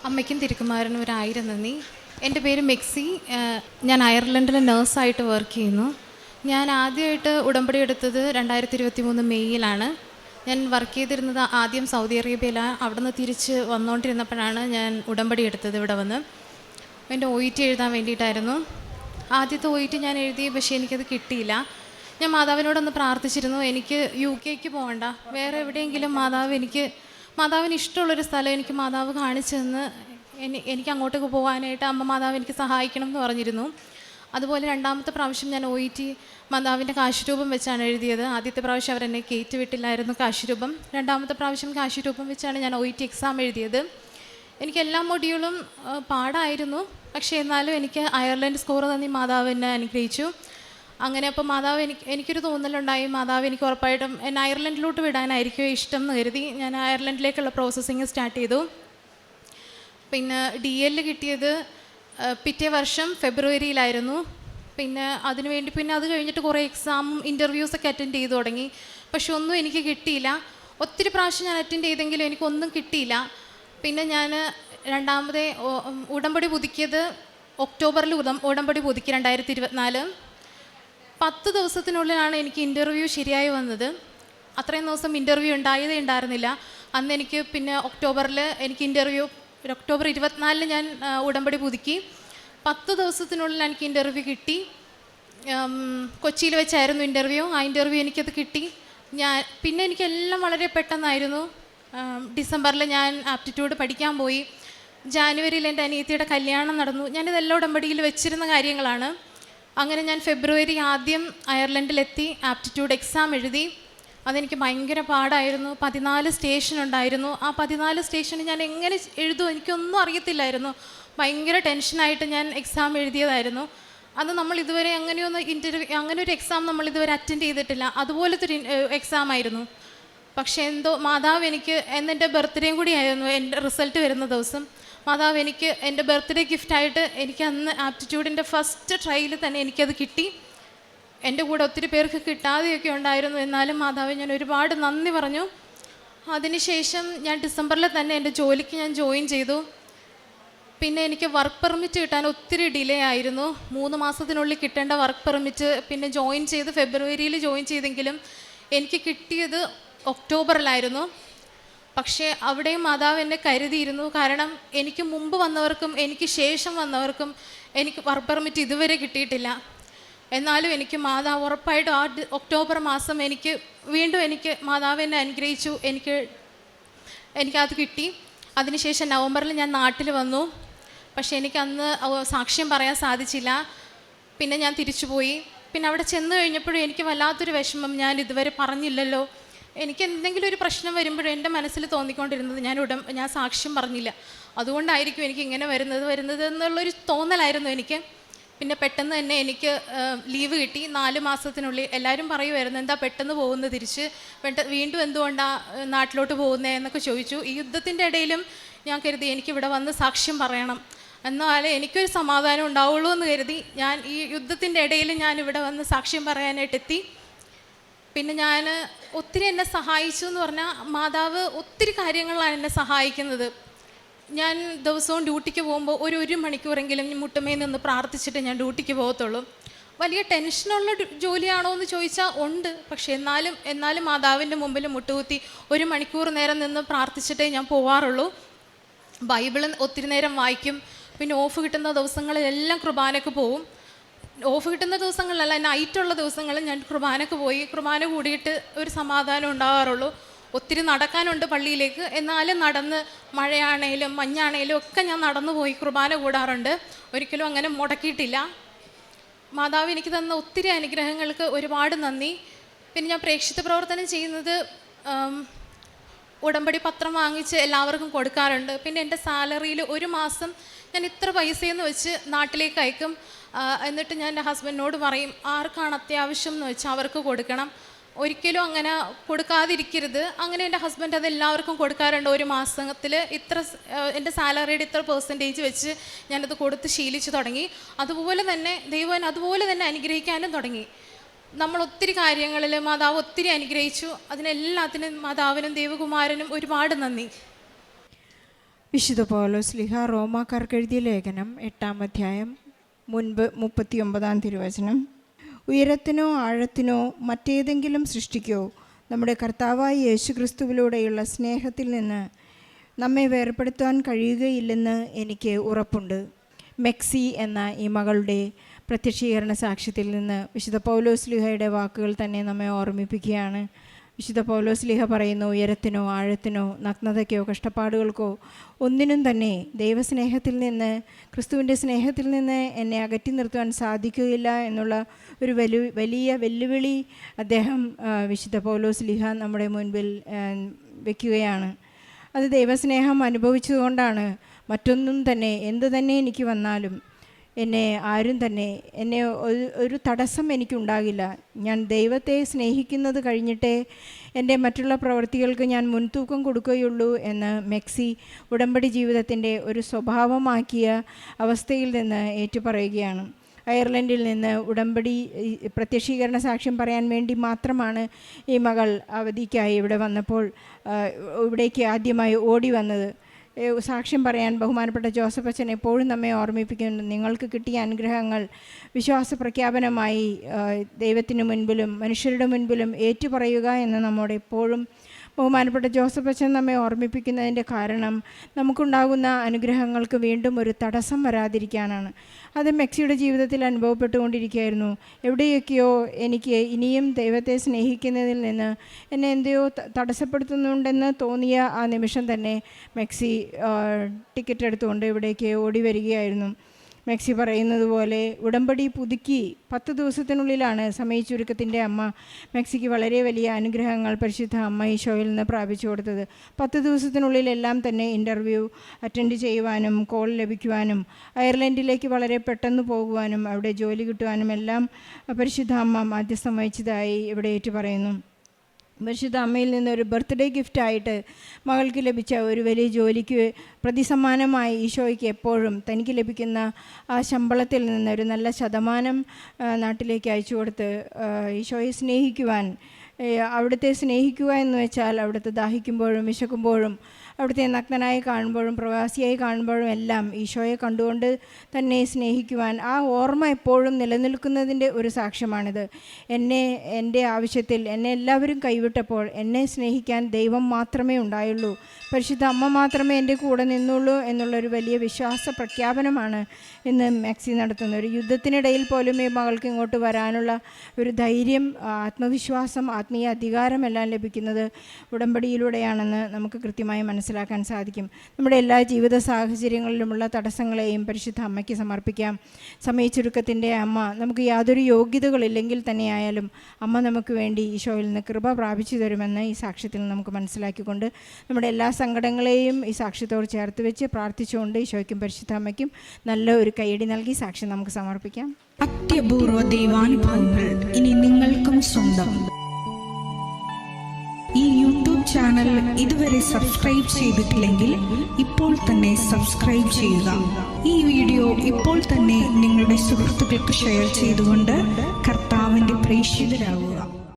അമ്മയ്ക്കും തിരുക്കുമാരനും 1000 നന്ദി. എൻ്റെ പേര് മെക്സി. ഞാൻ അയർലൻഡിൽ നേഴ്സായിട്ട് വർക്ക് ചെയ്യുന്നു. ഞാൻ ആദ്യമായിട്ട് ഉടമ്പടി എടുത്തത് 2023 മെയ്യിലാണ്. ഞാൻ വർക്ക് ചെയ്തിരുന്നത് ആദ്യം സൗദി അറേബ്യയിലാണ്. അവിടെ നിന്ന് തിരിച്ച് വന്നുകൊണ്ടിരുന്നപ്പോഴാണ് ഞാൻ ഉടമ്പടി എടുത്തത് ഇവിടെ വന്ന്. എൻ്റെ OET എഴുതാൻ വേണ്ടിയിട്ടായിരുന്നു. ആദ്യത്തെ OET ഞാൻ എഴുതി, പക്ഷേ എനിക്കത് കിട്ടിയില്ല. ഞാൻ മാതാവിനോടൊന്ന് പ്രാർത്ഥിച്ചിരുന്നു, എനിക്ക് UK പോകണ്ട, വേറെ എവിടെയെങ്കിലും മാതാവിന് ഇഷ്ടമുള്ളൊരു സ്ഥലം എനിക്ക് മാതാവ് കാണിച്ചു തന്ന് എനിക്ക് അങ്ങോട്ടേക്ക് പോകാനായിട്ട് അമ്മ മാതാവ് എനിക്ക് സഹായിക്കണം എന്ന് പറഞ്ഞിരുന്നു. അതുപോലെ രണ്ടാമത്തെ പ്രാവശ്യം ഞാൻ OET മാതാവിൻ്റെ കാശുരൂപം വെച്ചാണ് എഴുതിയത്. ആദ്യത്തെ പ്രാവശ്യം അവരെന്നെ കയറ്റി വിട്ടില്ലായിരുന്നു കാശുരൂപം. രണ്ടാമത്തെ പ്രാവശ്യം കാശുരൂപം വെച്ചാണ് ഞാൻ OET എക്സാം എഴുതിയത്. എനിക്ക് എല്ലാ മൊഡ്യൂളും പാടായിരുന്നു, പക്ഷേ എന്നാലും എനിക്ക് അയർലൻഡ് സ്കോർ തന്നി മാതാവ് എന്നെ അനുഗ്രഹിച്ചു. അങ്ങനെ അപ്പോൾ മാതാവ് എനിക്കൊരു തോന്നലുണ്ടായി, മാതാവ് എനിക്ക് ഉറപ്പായിട്ടും എന്നെ അയർലൻഡിലോട്ട് വിടാനായിരിക്കും ഇഷ്ടം എന്ന് കരുതി ഞാൻ അയർലൻഡിലേക്കുള്ള പ്രോസസ്സിങ് സ്റ്റാർട്ട് ചെയ്തു. പിന്നെ DL കിട്ടിയത് പിറ്റേ വർഷം ഫെബ്രുവരിയിലായിരുന്നു. പിന്നെ അത് കഴിഞ്ഞിട്ട് കുറേ എക്സാമും ഇൻ്റർവ്യൂസൊക്കെ അറ്റൻഡ് ചെയ്തു തുടങ്ങി. പക്ഷെ ഒന്നും എനിക്ക് കിട്ടിയില്ല. ഒത്തിരി പ്രാവശ്യം ഞാൻ അറ്റൻഡ് ചെയ്തെങ്കിലും എനിക്കൊന്നും കിട്ടിയില്ല. പിന്നെ ഞാൻ രണ്ടാമത് ഉടമ്പടി പുതുക്കിയത് ഒക്ടോബറിൽ ഉടമ്പടി പുതുക്കി 2024. 10 ദിവസത്തിനുള്ളിലാണ് എനിക്ക് ഇൻ്റർവ്യൂ ശരിയായി വന്നത്. അത്രയും ദിവസം ഇൻ്റർവ്യൂ ഉണ്ടായിരുന്നില്ല. അന്ന് എനിക്ക് പിന്നെ ഒക്ടോബറിൽ എനിക്ക് ഇൻ്റർവ്യൂ ഒക്ടോബർ 24 ഞാൻ ഉടമ്പടി പുതുക്കി. 10 ദിവസത്തിനുള്ളിൽ എനിക്ക് ഇൻ്റർവ്യൂ കിട്ടി. കൊച്ചിയിൽ വെച്ചായിരുന്നു ഇൻ്റർവ്യൂ. ആ ഇൻ്റർവ്യൂ എനിക്കത് കിട്ടി. പിന്നെ എനിക്കെല്ലാം വളരെ പെട്ടെന്നായിരുന്നു. ഡിസംബറിൽ ഞാൻ ആപ്റ്റിറ്റ്യൂഡ് പഠിക്കാൻ പോയി. ജാനുവരിയിൽ എൻ്റെ അനിയത്തിയുടെ കല്യാണം നടന്നു. ഞാനിതെല്ലാം ഉടമ്പടിയിൽ വെച്ചിരുന്ന കാര്യങ്ങളാണ്. അങ്ങനെ ഞാൻ ഫെബ്രുവരി ആദ്യം അയർലൻഡിലെത്തി ആപ്റ്റിറ്റ്യൂഡ് എക്സാം എഴുതി. അതെനിക്ക് ഭയങ്കര പാടായിരുന്നു. 14 സ്റ്റേഷൻ ഉണ്ടായിരുന്നു. ആ 14 സ്റ്റേഷന് ഞാൻ എങ്ങനെ എഴുതുമോ എനിക്കൊന്നും അറിയത്തില്ലായിരുന്നു. ഭയങ്കര ടെൻഷനായിട്ട് ഞാൻ എക്സാം എഴുതിയതായിരുന്നു. അത് നമ്മൾ ഇതുവരെ അങ്ങനെ ഒരു എക്സാം നമ്മൾ ഇതുവരെ അറ്റൻഡ് ചെയ്തിട്ടില്ല. അതുപോലത്തെ ഒരു എക്സാം ആയിരുന്നു. പക്ഷേ എന്തോ മാതാവ് എൻ്റെ ബർത്ത്ഡേയും കൂടി ആയിരുന്നു എൻ്റെ റിസൾട്ട് വരുന്ന ദിവസം. മാതാവ് എനിക്ക് എൻ്റെ ബർത്ത്ഡേ ഗിഫ്റ്റായിട്ട് എനിക്ക് അന്ന് ആപ്റ്റിറ്റ്യൂഡിൻ്റെ ഫസ്റ്റ് ട്രയലിൽ തന്നെ എനിക്കത് കിട്ടി. എൻ്റെ കൂടെ ഒത്തിരി പേർക്ക് കിട്ടാതെയൊക്കെ ഉണ്ടായിരുന്നു. എന്നാലും മാതാവ് ഞാൻ ഒരുപാട് നന്ദി പറഞ്ഞു. അതിനുശേഷം ഞാൻ ഡിസംബറിൽ തന്നെ എൻ്റെ ജോലിക്ക് ഞാൻ ജോയിൻ ചെയ്തു. പിന്നെ എനിക്ക് വർക്ക് പെർമിറ്റ് കിട്ടാൻ ഒത്തിരി ഡിലേ ആയിരുന്നു. 3 മാസത്തിനുള്ളിൽ കിട്ടേണ്ട വർക്ക് പെർമിറ്റ് പിന്നെ ഫെബ്രുവരിയിൽ ജോയിൻ ചെയ്തെങ്കിലും എനിക്ക് കിട്ടിയത് ഒക്ടോബറിലായിരുന്നു. പക്ഷേ അവിടെയും മാതാവ് എന്നെ കരുതിയിരുന്നു. കാരണം എനിക്ക് മുമ്പ് വന്നവർക്കും എനിക്ക് ശേഷം വന്നവർക്കും എനിക്ക് വർക്ക് പെർമിറ്റ് ഇതുവരെ കിട്ടിയിട്ടില്ല. എന്നാലും എനിക്ക് മാതാവ് ഉറപ്പായിട്ടും ഒക്ടോബർ മാസം വീണ്ടും മാതാവ് എന്നെ അനുഗ്രഹിച്ചു. എനിക്കത് കിട്ടി. അതിനുശേഷം നവംബറിൽ ഞാൻ നാട്ടിൽ വന്നു. പക്ഷേ എനിക്കന്ന് സാക്ഷ്യം പറയാൻ സാധിച്ചില്ല. പിന്നെ ഞാൻ തിരിച്ചുപോയി. പിന്നെ അവിടെ ചെന്ന് കഴിഞ്ഞപ്പോഴും എനിക്ക് വല്ലാത്തൊരു വിഷമം. ഞാൻ ഇതുവരെ പറഞ്ഞില്ലല്ലോ. എനിക്ക് എന്തെങ്കിലും ഒരു പ്രശ്നം വരുമ്പോഴും എൻ്റെ മനസ്സിൽ തോന്നിക്കൊണ്ടിരുന്നത് ഞാൻ സാക്ഷ്യം പറഞ്ഞില്ല, അതുകൊണ്ടായിരിക്കും എനിക്ക് ഇങ്ങനെ വരുന്നത് എന്നുള്ളൊരു തോന്നലായിരുന്നു എനിക്ക്. പിന്നെ പെട്ടെന്ന് തന്നെ എനിക്ക് ലീവ് കിട്ടി 4 മാസത്തിനുള്ളിൽ. എല്ലാവരും പറയുമായിരുന്നു, എന്താ പെട്ടെന്ന് പോകുന്നത് തിരിച്ച്, വീണ്ടും എന്തുകൊണ്ടാണ് നാട്ടിലോട്ട് പോകുന്നത് എന്നൊക്കെ ചോദിച്ചു. ഈ യുദ്ധത്തിൻ്റെ ഇടയിലും ഞാൻ കരുതി എനിക്കിവിടെ വന്ന് സാക്ഷ്യം പറയണം, എന്നാലേ എനിക്കൊരു സമാധാനം ഉണ്ടാവുള്ളൂ എന്ന് കരുതി ഞാൻ ഈ യുദ്ധത്തിൻ്റെ ഇടയിൽ ഞാൻ ഇവിടെ വന്ന് സാക്ഷ്യം പറയാനായിട്ടെത്തി. പിന്നെ ഞാൻ ഒത്തിരി എന്നെ സഹായിച്ചു എന്ന് പറഞ്ഞാൽ മാതാവ് ഒത്തിരി കാര്യങ്ങളാണ് എന്നെ സഹായിക്കുന്നത്. ഞാൻ ദിവസവും ഡ്യൂട്ടിക്ക് പോകുമ്പോൾ ഒരു മണിക്കൂറെങ്കിലും മുട്ടുമേൽ നിന്ന് പ്രാർത്ഥിച്ചിട്ട് ഞാൻ ഡ്യൂട്ടിക്ക് പോകത്തുള്ളൂ. വലിയ ടെൻഷനുള്ള ജോലിയാണോ എന്ന് ചോദിച്ചാൽ ഉണ്ട്. പക്ഷേ എന്നാലും മാതാവിൻ്റെ മുമ്പിൽ മുട്ടുകുത്തി 1 മണിക്കൂർ നേരം നിന്ന് പ്രാർത്ഥിച്ചിട്ടേ ഞാൻ പോവാറുള്ളൂ. ബൈബിള് ഒത്തിരി നേരം വായിക്കും. പിന്നെ ഓഫ് കിട്ടുന്ന ദിവസങ്ങളിലെല്ലാം കുർബാനയ്ക്ക് പോവും. ഓഫ് കിട്ടുന്ന ദിവസങ്ങളിലല്ല, നൈറ്റുള്ള ദിവസങ്ങളിൽ ഞാൻ കുർബാനയ്ക്ക് പോയി കുർബാന കൂടിയിട്ട് ഒരു സമാധാനം ഉണ്ടാകാറുള്ളൂ. ഒത്തിരി നടക്കാനുണ്ട് പള്ളിയിലേക്ക്. എന്നാലും നടന്ന് മഴയാണേലും മഞ്ഞാണേലും ഒക്കെ ഞാൻ നടന്നു പോയി കുർബാന കൂടാറുണ്ട്. ഒരിക്കലും അങ്ങനെ മുടക്കിയിട്ടില്ല. മാതാവ് എനിക്ക് തന്ന ഒത്തിരി അനുഗ്രഹങ്ങൾക്ക് ഒരുപാട് നന്ദി. പിന്നെ ഞാൻ പ്രേക്ഷിത പ്രവർത്തനം ചെയ്യുന്നത് ഉടമ്പടി പത്രം വാങ്ങിച്ച് എല്ലാവർക്കും കൊടുക്കാറുണ്ട്. പിന്നെ എൻ്റെ സാലറിയിൽ 1 മാസം ഞാൻ ഇത്ര പൈസയെന്ന് വെച്ച് നാട്ടിലേക്ക് അയക്കും. എന്നിട്ട് ഞാൻ എൻ്റെ ഹസ്ബൻഡിനോട് പറയും, ആർക്കാണ് അത്യാവശ്യം എന്ന് വെച്ചാൽ അവർക്ക് കൊടുക്കണം, ഒരിക്കലും അങ്ങനെ കൊടുക്കാതിരിക്കരുത്. അങ്ങനെ എൻ്റെ ഹസ്ബൻഡ് അത് എല്ലാവർക്കും കൊടുക്കാറുണ്ട്. 1 മാസത്തിൽ എൻ്റെ സാലറിയുടെ ഇത്ര പെർസെൻറ്റേജ് വെച്ച് ഞാനത് കൊടുത്ത് ശീലിച്ച് തുടങ്ങി. അതുപോലെ തന്നെ ദൈവം അതുപോലെ തന്നെ അനുഗ്രഹിക്കാനും തുടങ്ങി. നമ്മൾ ഒത്തിരി കാര്യങ്ങളിൽ മാതാവ് ഒത്തിരി അനുഗ്രഹിച്ചു. അതിനെല്ലാത്തിനും മാതാവിനും ദൈവകുമാരനും ഒരുപാട് നന്ദി. വിശുദ്ധ പൗലോസ്ലീഹ റോമാക്കാർക്ക് എഴുതിയ ലേഖനം 8-ാം അധ്യായം മുൻപ് 39-ാം തിരുവചനം. ഉയരത്തിനോ ആഴത്തിനോ മറ്റേതെങ്കിലും സൃഷ്ടിക്കോ നമ്മുടെ കർത്താവായ യേശുക്രിസ്തുവിലൂടെയുള്ള സ്നേഹത്തിൽ നിന്ന് നമ്മെ വേർപെടുത്താൻ കഴിയുകയില്ലെന്ന് എനിക്ക് ഉറപ്പുണ്ട്. മെക്സി എന്ന ഈ മകളുടെ പ്രത്യക്ഷീകരണ സാക്ഷ്യത്തിൽ നിന്ന് വിശുദ്ധ പൗലോസ്ലീഹയുടെ വാക്കുകൾ തന്നെ നമ്മെ ഓർമ്മിപ്പിക്കുകയാണ്. വിശുദ്ധ പൗലോസ്ലീഹ പറയുന്നു, ഉയരത്തിനോ ആഴത്തിനോ നഗ്നതയ്ക്കോ കഷ്ടപ്പാടുകൾക്കോ ഒന്നിനും തന്നെ ദൈവസ്നേഹത്തിൽ നിന്ന്, ക്രിസ്തുവിൻ്റെ സ്നേഹത്തിൽ നിന്ന് എന്നെ അകറ്റി നിർത്തുവാൻ സാധിക്കുകയില്ല എന്നുള്ള ഒരു വലിയ വെല്ലുവിളി അദ്ദേഹം വിശുദ്ധ പൗലോസ്ലീഹ നമ്മുടെ മുൻപിൽ വയ്ക്കുകയാണ്. അത് ദൈവസ്നേഹം അനുഭവിച്ചതുകൊണ്ടാണ് മറ്റൊന്നും തന്നെ എന്തു തന്നെ എനിക്ക് വന്നാലും എന്നെ ആരും തന്നെ ഒരു തടസ്സം എനിക്കുണ്ടാകില്ല. ഞാൻ ദൈവത്തെ സ്നേഹിക്കുന്നത് കഴിഞ്ഞിട്ടേ എൻ്റെ മറ്റുള്ള പ്രവൃത്തികൾക്ക് ഞാൻ മുൻതൂക്കം കൊടുക്കുകയുള്ളൂ എന്ന് മെക്സി ഉടമ്പടി ജീവിതത്തിൻ്റെ ഒരു സ്വഭാവമാക്കിയ അവസ്ഥയിൽ നിന്ന് ഏറ്റുപറയുകയാണ്. അയർലൻഡിൽ നിന്ന് ഉടമ്പടി പ്രത്യക്ഷീകരണ സാക്ഷ്യം പറയാൻ വേണ്ടി മാത്രമാണ് ഈ മകൾ അവധിക്കായി ഇവിടെ വന്നപ്പോൾ ഇവിടേക്ക് ആദ്യമായി ഓടി വന്നത്. സാക്ഷ്യം പറയാൻ ബഹുമാനപ്പെട്ട ജോസഫ് അച്ഛൻ എപ്പോഴും നമ്മെ ഓർമ്മിപ്പിക്കുന്നു, നിങ്ങൾക്ക് കിട്ടിയ അനുഗ്രഹങ്ങൾ വിശ്വാസ പ്രഖ്യാപനമായി ദൈവത്തിന് മുൻപിലും മനുഷ്യരുടെ മുൻപിലും ഏറ്റുപറയുക എന്ന് നമ്മോട് എപ്പോഴും ബഹുമാനപ്പെട്ട ജോസഫ് അച്ഛൻ നമ്മെ ഓർമ്മിപ്പിക്കുന്നതിൻ്റെ കാരണം നമുക്കുണ്ടാകുന്ന അനുഗ്രഹങ്ങൾക്ക് വീണ്ടും ഒരു തടസ്സം വരാതിരിക്കാനാണ്. അത് മെക്സിയുടെ ജീവിതത്തിൽ അനുഭവപ്പെട്ടുകൊണ്ടിരിക്കുകയായിരുന്നു. എവിടെയൊക്കെയോ എനിക്ക് ഇനിയും ദൈവത്തെ സ്നേഹിക്കുന്നതിൽ നിന്ന് എന്നെ എന്തെയോ തടസ്സപ്പെടുത്തുന്നുണ്ടെന്ന് തോന്നിയ ആ നിമിഷം തന്നെ മെക്സി ടിക്കറ്റ് എടുത്തുകൊണ്ട് ഇവിടേക്ക് ഓടി വരികയായിരുന്നു. മെക്സി പറയുന്നത് പോലെ ഉടമ്പടി പുതുക്കി 10 ദിവസത്തിനുള്ളിലാണ് സമയ ചുരുക്കത്തിൻ്റെ അമ്മ മെക്സിക്ക് വളരെ വലിയ അനുഗ്രഹങ്ങൾ പരിശുദ്ധ അമ്മ ഈശോയിൽ നിന്ന് പ്രാപിച്ചു കൊടുത്തത്. 10 ദിവസത്തിനുള്ളിലെല്ലാം തന്നെ ഇൻ്റർവ്യൂ അറ്റൻഡ് ചെയ്യുവാനും കോൾ ലഭിക്കുവാനും അയർലൻഡിലേക്ക് വളരെ പെട്ടെന്ന് പോകുവാനും അവിടെ ജോലി കിട്ടുവാനും എല്ലാം പരിശുദ്ധ അമ്മ മാധ്യസ്ഥം വഹിച്ചതായി ഇവിടെ ഏറ്റു പറയുന്നു. പരിശുദ്ധ അമ്മയിൽ നിന്നൊരു ബർത്ത്ഡേ ഗിഫ്റ്റായിട്ട് മകൾക്ക് ലഭിച്ച ഒരു വലിയ ജോലിക്ക് പ്രതിസമ്മാനമായി ഈശോയ്ക്ക് എപ്പോഴും തനിക്ക് ലഭിക്കുന്ന ആ ശമ്പളത്തിൽ നിന്ന് ഒരു നല്ല ശതമാനം നാട്ടിലേക്ക് അയച്ചു കൊടുത്ത് ഈശോയെ സ്നേഹിക്കുവാൻ, അവിടുത്തെ സ്നേഹിക്കുക എന്ന് വെച്ചാൽ അവിടുത്തെ ദാഹിക്കുമ്പോഴും വിശക്കുമ്പോഴും അവിടുത്തെ നഗ്നനായി കാണുമ്പോഴും പ്രവാസിയായി കാണുമ്പോഴും എല്ലാം ഈശോയെ കണ്ടുകൊണ്ട് തന്നെ സ്നേഹിക്കുവാൻ ആ ഓർമ്മ എപ്പോഴും നിലനിൽക്കുന്നതിൻ്റെ ഒരു സാക്ഷ്യമാണിത്. എൻ്റെ ആവശ്യത്തിൽ എന്നെ എല്ലാവരും കൈവിട്ടപ്പോൾ എന്നെ സ്നേഹിക്കാൻ ദൈവം മാത്രമേ ഉണ്ടായുള്ളൂ, പരിശുദ്ധ അമ്മ മാത്രമേ എൻ്റെ കൂടെ നിന്നുള്ളൂ എന്നുള്ളൊരു വലിയ വിശ്വാസ പ്രഖ്യാപനമാണ് ഇന്ന് മെക്സി നടത്തുന്നത്. ഒരു യുദ്ധത്തിനിടയിൽ പോലും ഈ മകൾക്ക് ഇങ്ങോട്ട് വരാനുള്ള ഒരു ധൈര്യം, ആത്മവിശ്വാസം, ആത്മീയ അധികാരമെല്ലാം ലഭിക്കുന്നത് ഉടമ്പടിയിലൂടെയാണെന്ന് നമുക്ക് കൃത്യമായി മനസ്സിലാക്കാൻ സാധിക്കും. നമ്മുടെ എല്ലാ ജീവിത സാഹചര്യങ്ങളിലുമുള്ള തടസ്സങ്ങളെയും പരിശുദ്ധ അമ്മയ്ക്ക് സമർപ്പിക്കാം. സമയ ചുരുക്കത്തിൻ്റെ അമ്മ നമുക്ക് യാതൊരു യോഗ്യതകളില്ലെങ്കിൽ തന്നെയായാലും അമ്മ നമുക്ക് വേണ്ടി ഈശോയിൽ നിന്ന് കൃപ പ്രാപിച്ചു തരുമെന്ന് ഈ സാക്ഷ്യത്തിൽ നമുക്ക് മനസ്സിലാക്കിക്കൊണ്ട് നമ്മുടെ എല്ലാ സങ്കടങ്ങളെയും ഈ സാക്ഷ്യത്തോട് ചേർത്ത് വെച്ച് പ്രാർത്ഥിച്ചുകൊണ്ട് ഈശോയ്ക്കും പരിശുദ്ധ അമ്മയ്ക്കും നല്ല ഒരു കൈയടി നൽകി സാക്ഷ്യം നമുക്ക് സമർപ്പിക്കാം. അത്യപൂർവ ദൈവാനുഭവങ്ങൾ ഇനി നിങ്ങൾക്കും സ്വന്തം. ഈ യൂട്യൂബ് ചാനൽ ഇതുവരെ സബ്സ്ക്രൈബ് ചെയ്തിട്ടില്ലെങ്കിൽ ഇപ്പോൾ തന്നെ സബ്സ്ക്രൈബ് ചെയ്യുക. ഈ വീഡിയോ ഇപ്പോൾ തന്നെ നിങ്ങളുടെ സുഹൃത്തുക്കൾക്ക് ഷെയർ ചെയ്തുകൊണ്ട് കർത്താവിൻ്റെ പ്രേക്ഷിതരാകുക.